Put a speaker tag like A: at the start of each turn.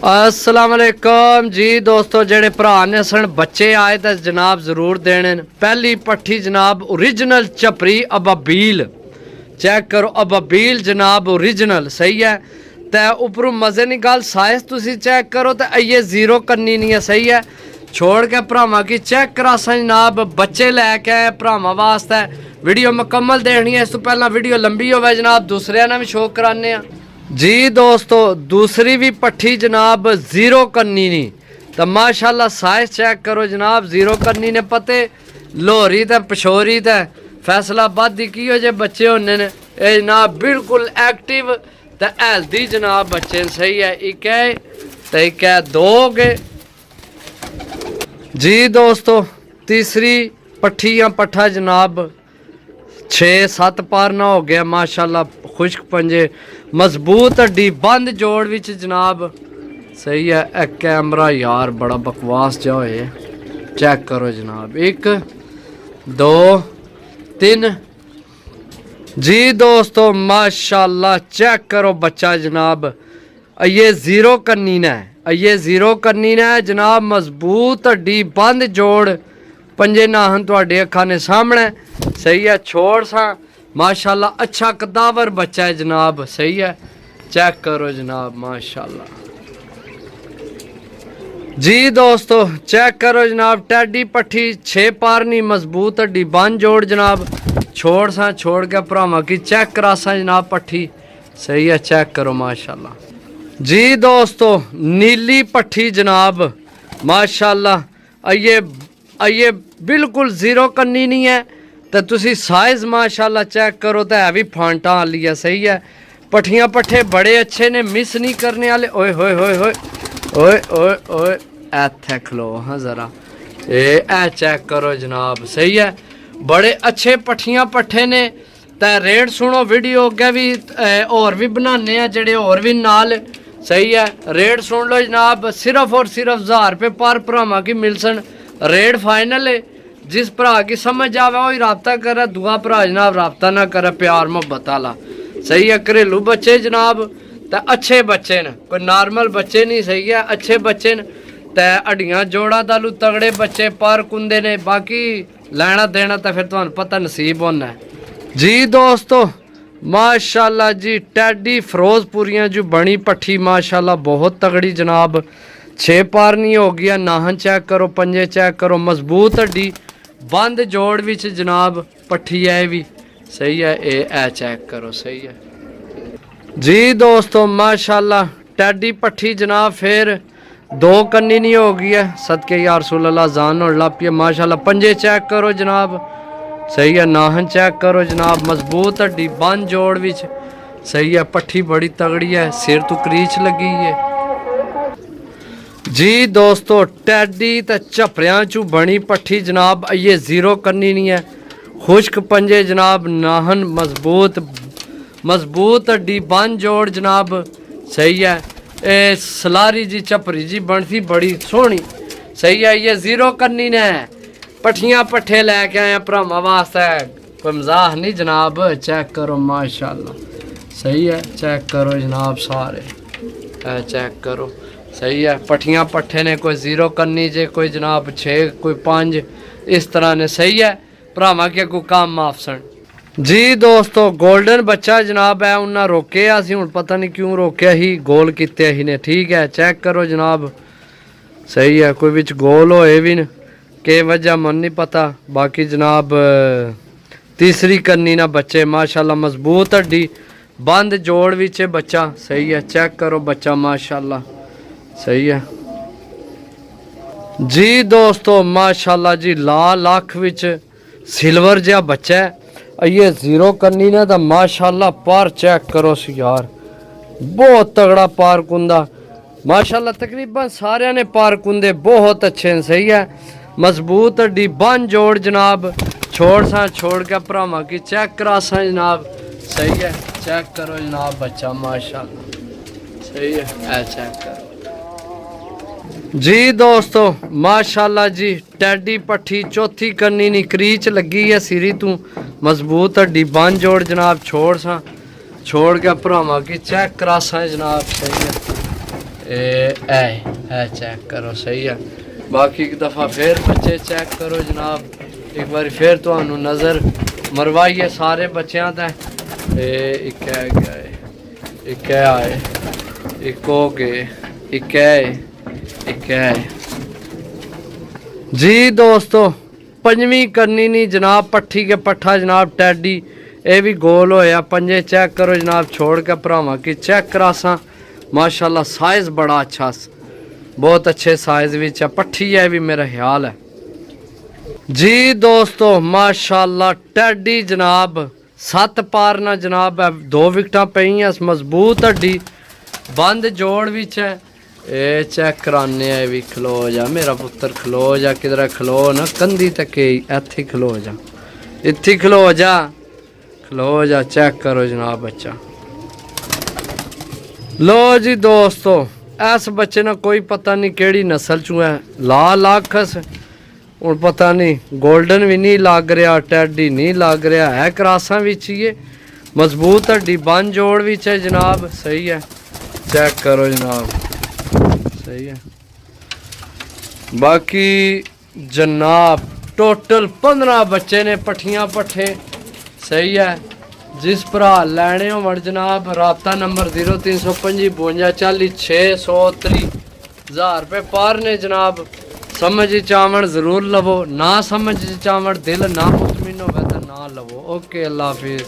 A: अस्सलाम वालेकुम जी दोस्तों, जेड़े भरा ने सन बच्चे आए तो जनाब जरूर देने। पहली पट्ठी जनाब ओरिजिनल चपरी अबाबील, चेक करो अबाबील जनाब ओरिजिनल सही है। तो उपरों मजे की गल साइज तुसी चेक करो तो ये जीरो करनी नहीं है सही है। छोड़ के भरावां की चेक करा जनाब, बच्चे लैके आए भरावां वास्ते। वीडियो मुकम्मल देखनी है, इस तो पहला वीडियो लंबी होवे जनाब, दूसरे ने भी शो कराने जी दोस्तों। दूसरी भी पट्ठी जनाब जीरो करनी नहीं तो माशाल्लाह साइज चेक करो जनाब, जीरो करनी ने पते लोहरी तो पछोरी तो फैसलाबाद की हो जे बच्चे होने ने ये जनाब बिल्कुल एक्टिव तो हेल्दी जनाब बच्चे सही है। एक है तो एक है दो गए जी दोस्तों। तीसरी पट्ठी या पट्ठा जनाब 6-7 पार ना हो गया माशाल्लाह, खुश्क पंजे मजबूत हड्डी बंद जोड़ विच जनाब सही है। एक कैमरा यार बड़ा बकवास जा होए, चेक करो जनाब 1 2 3 जी दोस्तों माशाल्लाह चेक करो बच्चा जनाब। ये जीरो करनी ने, ये जीरो करनी ने जनाब, मजबूत हड्डी बंद जोड़ पंजे नाहन तुहाडे अखां ने सामने सही है। छोड़ सा माशाल्लाह अच्छा कदावर बच्चा है जनाब सही है, चेक करो जनाब माशाल्लाह जी दोस्तों। चेक करो जनाब टैडी पट्ठी 6 पारनी मजबूत हड्डी बन जोड़ जनाब। छोड़ सा छोड़ के भरावां की चेक करा सा जनाब पट्ठी सही है, चेक करो माशाल्लाह जी दोस्तों। नीली पट्ठी जनाब माशाल्लाह ये बिल्कुल जीरो करनी नहीं है तो तुसी साइज माशाल्लाह चेक करो तो है भी फांटा वाली है सही है। पट्ठियाँ पट्ठे बड़े अच्छे ने, मिस नहीं करने वाले। ओए होए होए होए ओए ओए ओए ऐथे खलो हाँ ज़रा ए चेक करो जनाब सही है, बड़े अच्छे पट्ठियाँ पट्ठे ने। तो रेट सुनो, वीडियो अगे भी और भी बनाने हैं जेड़े और भी नाल सही है। रेट सुन लो जनाब, सिर्फ और सिर्फ 1000 रुपये पर भरावां की मिल सन। रेट फाइनल है, जिस भरा की समझ आवे वही रबता करे, दुआ भरा जनाब रबता ना करे, प्यार मोहब्बत आला सही है। घरेलू बच्चे जनाब तो अच्छे बच्चे न, कोई नॉर्मल बच्चे नहीं सही है, अच्छे बच्चे न। तो हड्डियां जोड़ा तालू तगड़े बच्चे पर कुंदे ने, बाकी लेना देना तो फिर तुहानू पता नसीब होना है जी दोस्तों। माशाल्लाह जी टैडी फिरोजपुरियां जो बनी पट्ठी माशाल्लाह बहुत तगड़ी जनाब, 6 पार नहीं हो गया। नाहन चेक करो, पंजे चेक करो, मजबूत हड्डी बंद जोड़ विच जनाब पट्ठी है भी सही है। ए चेक करो सही है जी दोस्तों माशाल्लाह। टैडी पट्ठी जनाब फिर 2 कन्नी नहीं हो गई है, सदके या रसूल अल्लाह जान और लापिया माशाल्लाह। पंजे चेक करो जनाब सही है, नाहन चेक करो जनाब, मजबूत हड्डी बंद जोड़ विच सही है। पट्ठी बड़ी तगड़ी है, सिर तो क्रीच लगी है जी दोस्तों। टैडी तो झपरियां चू बनी पट्ठी जनाब, ये जीरो करनी नहीं है। खुश्क पंजे जनाब, नाहन मजबूत हड्डी बन जोड़ जनाब सही है। ए सलारी जी झपरी जी बनती बड़ी सोहनी सही है, ये जीरो करनी ने। पट्ठियाँ पट्ठे लैके आए भरावां वास्ते, कोई मजाक नहीं जनाब। चेक करो माशाल्लाह सही है, चेक करो जनाब सारे चेक करो सही है। पट्ठियाँ पट्ठे ने कोई जीरो करनी जे, कोई जनाब 6 कोई 5 इस तरह ने सही है। भरावां के कोई काम माफ सन जी दोस्तों। गोल्डन बच्चा जनाब है, उन्हें रोके असी हूँ पता नहीं क्यों रोकया ही, गोल किते ही ने ठीक है। चेक करो जनाब सही है, कोई बिच गोल होए भी न के वजह मन नहीं पता। बाकी जनाब तीसरी करनी ना बच्चे माशाल्लाह, मजबूत हड्डी बंद जोड़ विच बच्चा सही है। चेक करो बच्चा माशाल्लाह सही है जी दोस्तों माशाल्लाह जी। लाल अख विच सिल्वर जहा बच्चा है, ये जीरो करनी ना तो माशाल्लाह पार चेक करो यार, बहुत तगड़ा पार कुंदा माशाल्लाह। तकरीबन सारे ने पार कुंदे बहुत अच्छे सही है। मजबूत हड्डी बन जोड़ जनाब। छोड़ सा छोड़ के भरावां की चेक करा सा जनाब सही है, चेक करो जनाब बच्चा माशाल्लाह सही है, चेक करो जी दोस्तों माशाल्लाह जी। टैडी पट्ठी चौथी करनी नहीं, क्रीच लगी है सिरी तू, मजबूत हड्डी बन जोड़ जनाब। छोड़ सा छोड़ के भरावां की चेक करा सा जनाब सही है। है चेक करो सही है। बाकी एक दफ़ा फिर बच्चे चेक करो जनाब, एक बार फिर तो नज़र मरवाइए सारे बच्चों तक। एक है गया है, एक है आए, एक हो गए, एक है जी दोस्तों। पंजवीं करनी नहीं जनाब, पट्ठी के पट्ठा जनाब टैडी, ये भी गोल होया पंजे चेक करो जनाब, छोड़ के भरावां की चेक करासा माशाल्लाह, साइज बड़ा अच्छा, बहुत अच्छे साइज विच है, पट्ठी है भी मेरा ख्याल है जी दोस्तों। माशाल्लाह टैडी जनाब 7 पार ना जनाब है, 2 विकटा पई मजबूत हड्डी, बंद जोड़ विच है। ए चेक कराने है भी, खलो जा मेरा पुत्र, खलो जा, किधर खलो ना कंधी तक, इत्थे खलो जा, इत्थे खलो जा, खलो जा, चेक करो जनाब बच्चा। लो जी दोस्तों, इस बच्चे ना कोई पता नहीं केड़ी नस्ल चू है, लाल आखस हूँ पता नहीं, गोल्डन भी नहीं लग रहा, टैडी नहीं लग रहा है, क्रासा विच ही है, मजबूत हड्डी, बन जोड़ विच है जनाब, सही है, चेक करो जनाब, सही है। बाकी जनाब टोटल 15 बच्चे ने पट्ठियां पट्ठे, सही है। जिस भरा लैने हो जनाब, राबता नंबर 0325 52 40 630 1000 रुपये पार ने जनाब। समझ चावण जरूर लवो, ना समझ चावण दिल ना मुतमिन हो तो ना लवो। ओके अल्लाह हाफिज़।